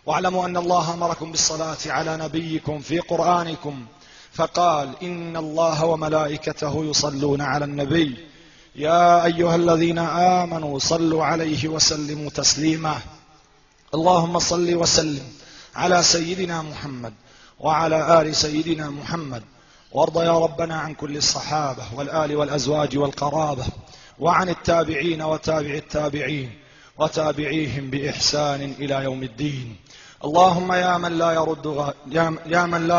واعلموا أن الله أمركم بالصلاة على نبيكم في قرآنكم فقال: إن الله وملائكته يصلون على النبي يا أيها الذين آمنوا صلوا عليه وسلموا تسليما. اللهم صل وسلم على سيدنا محمد وعلى آل سيدنا محمد، وارض يا ربنا عن كل الصحابة والآل والأزواج والقرابة، وعن التابعين وتابع التابعين وتابعيهم بإحسان إلى يوم الدين. اللهم يا من لا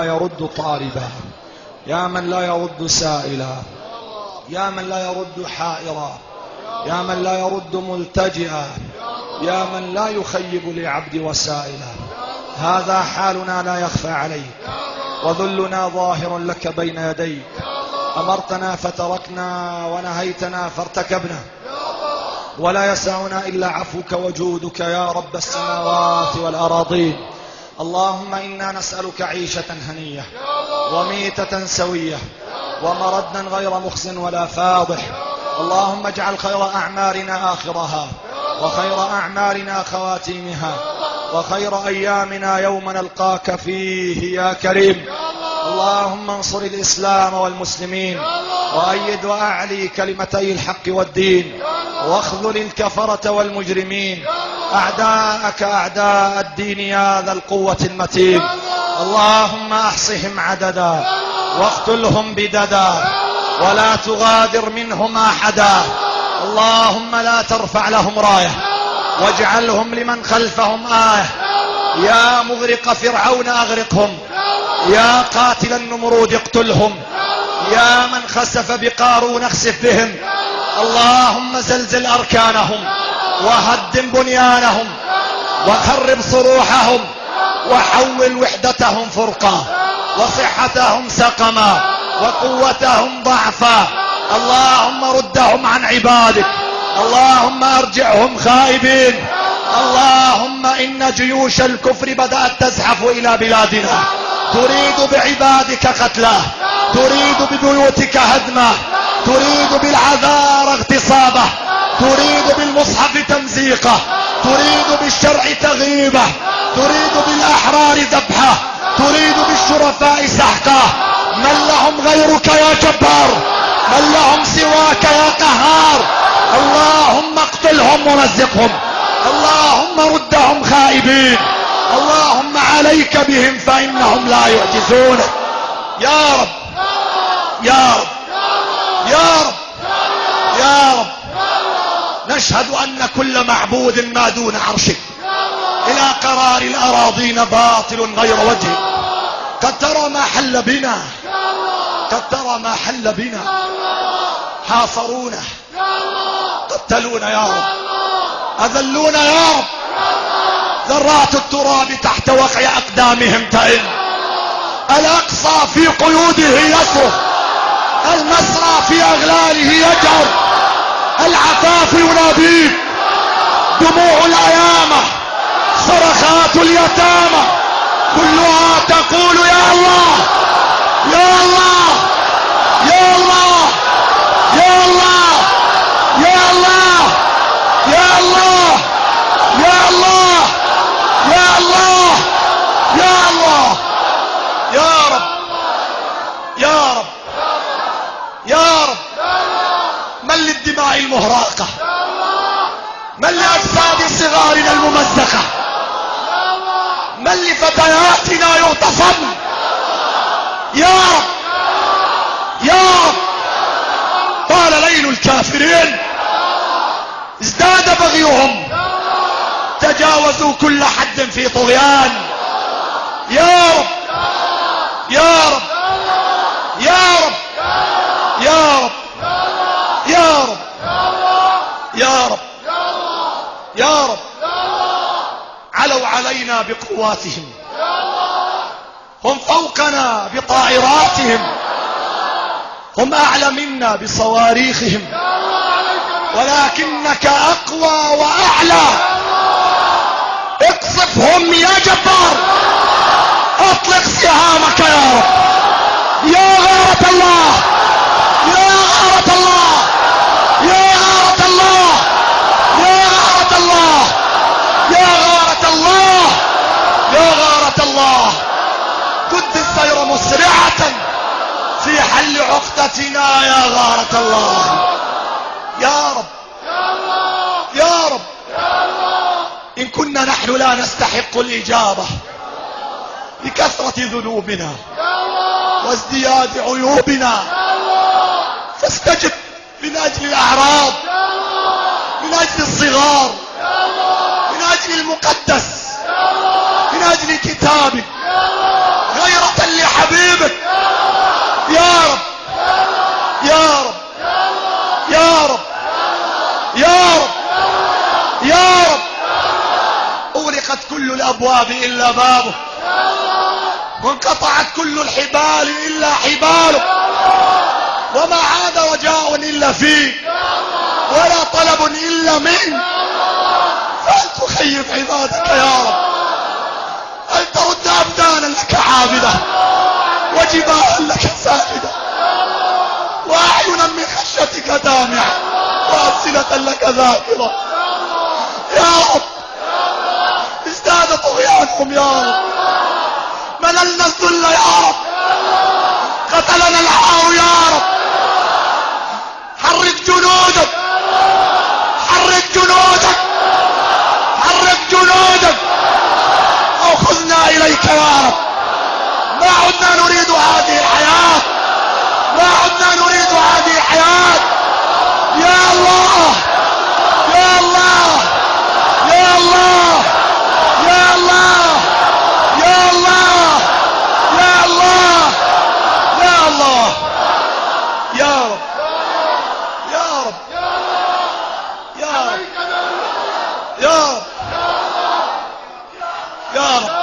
يرد طالبا، يا من لا يرد سائلا، يا من لا يرد حائرا، يا من لا يرد ملتجئا، يا من لا يخيب لعبد وسائلا، هذا حالنا لا يخفى عليك، وذلنا ظاهر لك بين يديك. أمرتنا فتركنا ونهيتنا فارتكبنا، ولا يسعنا إلا عفوك وجودك يا رب السماوات والأراضين. اللهم إنا نسألك عيشة هنية وميتة سوية ومردا غير مخزن ولا فاضح. اللهم اجعل خير أعمالنا آخرها، وخير أعمالنا خواتيمها، وخير أيامنا يوم نلقاك فيه يا كريم. اللهم انصر الإسلام والمسلمين، وأيد وأعلي كلمتي الحق والدين، واخذل الكفرة والمجرمين، أعداءك أعداء الدين يا ذا القوة المتين. اللهم أحصهم عددا واقتلهم بددا، ولا تغادر منهم أحدا. اللهم لا ترفع لهم راية، واجعلهم لمن خلفهم آية. يا مغرق فرعون أغرقهم، يا قاتل النمرود اقتلهم، يا من خسف بقارون اخسف بهم. اللهم زلزل أركانهم، وهدم بنيانهم، وخرب صروحهم، وحول وحدتهم فرقا، وصحتهم سقما، وقوتهم ضعفا. اللهم ردهم عن عبادك، اللهم ارجعهم خائبين. اللهم إن جيوش الكفر بدأت تزحف إلى بلادنا، تريد بعبادك قتله، تريد ببيوتك هدمه، تريد بالعذار اغتصابه، تريد بالمصحف تمزيقه، تريد بالشرع تغييبه، تريد بالأحرار ذبحه، تريد بالشرفاء سحقه. من لهم غيرك يا جبار؟ من لهم سواك يا قهار؟ اللهم اقتلهم ومزقهم، اللهم ردهم خائبين، اللهم عليك بهم فإنهم لا يعجزونك. يا رب يا رب يا رب يا رب، نشهد أن كل معبود ما دون عرشك إلى قرار الأراضين باطل غير وجه. قد ترى ما حل بنا، قد ترى ما حل بنا، حاصرونا، قتلونا يا رب، أذلونا يا رب. ذرات التراب تحت وقع أقدامهم تئن، الأقصى في قيوده يصرخ، المسرى في أغلاله يجعر، العفاف يناديك، دموع الأيامة، صرخات اليتامى، كلها تقول يا الله يا الله يا الله يا الله يا الله يا الله يا الله يا الله يا الله. يا رب يا رب يا رب، من للدماء المهراقة، من لأجساد صغارنا الممزقة، من لفتياتنا يغتصبن. يا رب يا رب، طال ليل الكافرين، ازداد بغيهم، تجاوزوا كل حد في طغيان. يا رب يا رب يا رب يا رب يا رب يا رب يا رب. علوا علينا بقواتهم، هم فوقنا بطائراتهم، هم أعلى منا بصواريخهم، ولكنك أقوى وأعلى. اقصفهم يا جبار، اطلق سهامك يا رب. يا غارة الله يا غارة الله يا غارة الله يا غارة الله يا غارة الله جد السير مسرعة في حل عقدتنا يا غارة الله. يا رب يا رب، إن كنا نحن لا نستحق الإجابة لكثرة ذنوبنا وازدياد عيوبنا، فاستجب من أجل الأعراض، من أجل الصغار، من أجل المقدس، من أجل كتابك، غيرة لحبيبك. يا رب يا رب يا رب يا رب يا رب. أغلقت كل الأبواب إلا بابه، وانقطعت كل الحبال إلا حباله، وما عاد رجاء إلا فيك، ولا طلب إلا منك. فأن تخيف عبادك يا رب، أن ترد أبدانا لك عابدة، وجباها لك ساجدة، وأعينا من خشيتك دامعة، وألسنة لك ذاكرة. يا رب ازداد طغيانهم يا رب، مللنا الذل يا رب، قتلنا العار يا رب. حرك جنودك، حرك جنودك، حرك جنودك، أو خذنا إليك يا رب. ما عدنا نريد هذه الحياة، ما عدنا نريد هذه الحياة. يا الله يا الله يا الله يا الله يا الله يا الله يا الله. يا رب يا رب يا رب يا رب يا رب.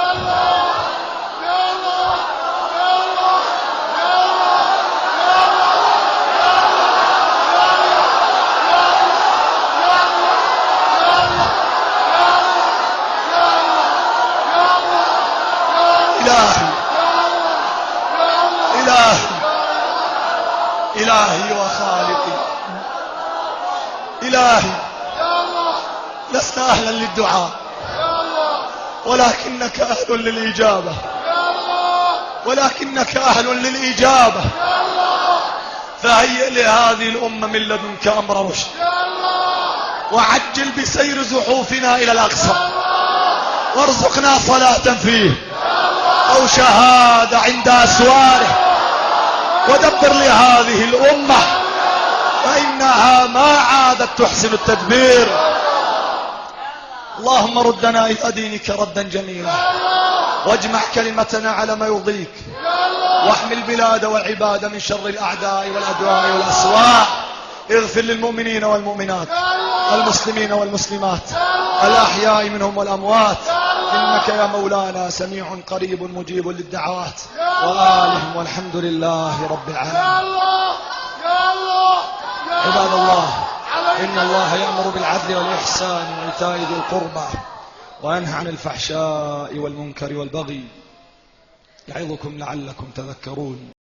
إلهي إلهي إلهي وخالقي، إلهي لسنا أهلا للدعاء، ولكنك أهل للإجابة، ولكنك أهل للإجابة. فهيئ لهذه الأمة من لدنك أمر رشد، وعجل بسير زحوفنا إلى الأقصى، وارزقنا صلاة فيه أو شهادة عند أسواره. ودبر لهذه الأمة، فإنها ما عادت تحسن التدبير. اللهم ردنا إلى دينك ردا جميلا، واجمع كلمتنا على ما يرضيك، واحمي البلاد والعباد من شر الأعداء والأدواء والأسواء. اغفر للمؤمنين والمؤمنات، المسلمين والمسلمات، الأحياء منهم والأموات، إنك يا مولانا سميع قريب مجيب للدعوات. وآلهم، والحمد لله رب العالمين. عباد الله، إن الله يأمر بالعدل والإحسان وإيتاء ذي القربى، وينهى عن الفحشاء والمنكر والبغي، يعظكم لعلكم تذكرون.